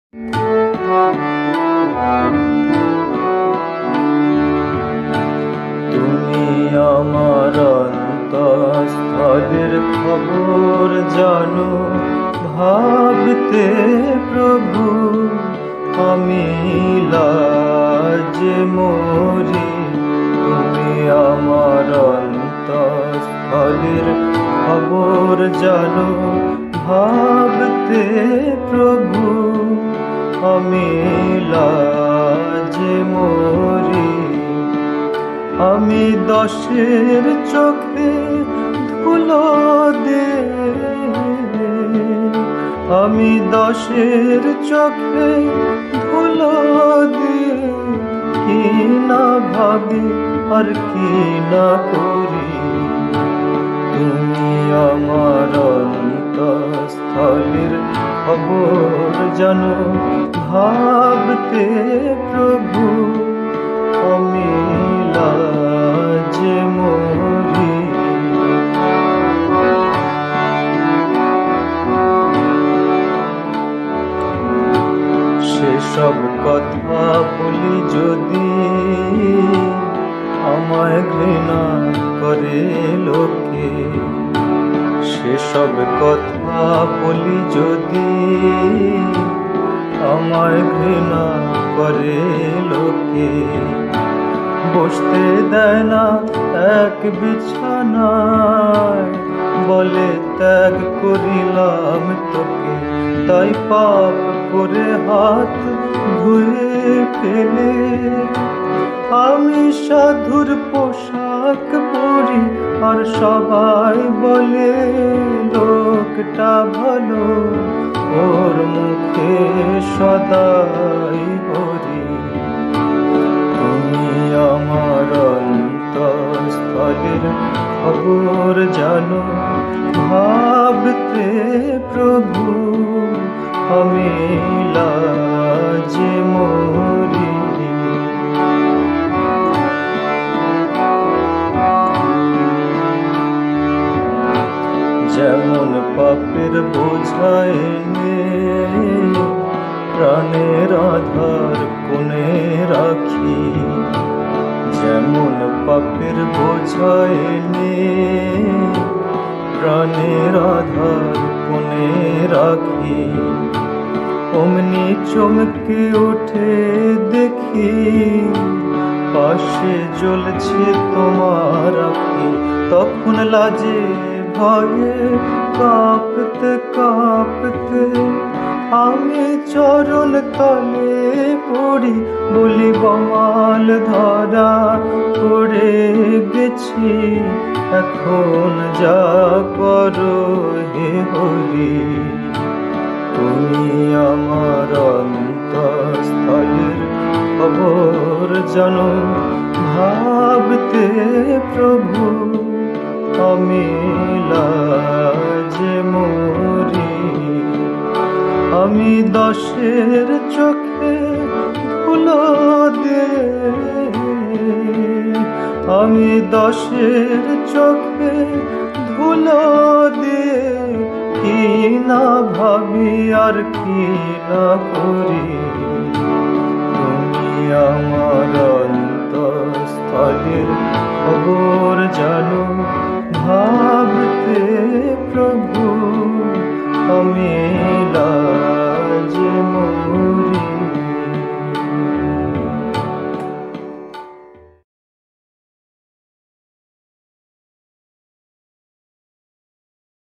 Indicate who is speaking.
Speaker 1: তুমি আমার অন্তঃস্থলের খবর জানো, ভাবতে প্রভু আমি লাজে মরি। তুমি আমার অন্তঃস্থলের খবর জানো, ভাবতে প্রভু আমি লাজে মরি। আমি দশের চোখে ধুলো দে, আমি দশের চোখে ধুলো দে, কি না ভাবি আর কি না করি। তুমি আমার অন্তঃস্থলের খবর জানো, ভাবতে প্রভু আমি লাজে মরি। সেসব কথা বলি যদি আমায় ঘৃণা করে লোকে, সেসব কথা বলি যদি আমায় ঘৃণা করে লোকে। বসতে দেয় না এক বিছানায়, বলে ত্যাগ করিলাম তোকে। তাই পাপ করে হাত ধুয়ে ফেলে আমি সাধুর পোশাক পরি, আর সবাই বলে লোকটা ভালো, ওর মুখে সদাই হরি। তুমি আমার অন্তঃস্থলের খবর জানো, ভাবতে প্রভু আমি লাজে মরি। যেমন পাপের বোঝায় প্রাণের আধার কোণে রাখি, যেমন পাপের বোঝায় প্রাণের আধার কোণে রাখি। অমনি চমকে উঠে দেখি পাশে জ্বলছে তোমার আঁখি। তখন লাজে ভয়ে কাঁপতে কাঁপতে আমি চরণ তলে পড়ি, বলি বমাল ধরা পড়ে গেছি, এখন যা করো হে হরি। তুমি আমার অন্তঃস্থলের খবর জানো, ভাবতে প্রভু আমি লাজে মরি। আমি দশের চোখে ধুলো দে, আমি দশের চোখে ধুলো দে, কি না ভাবি আর কি না করি।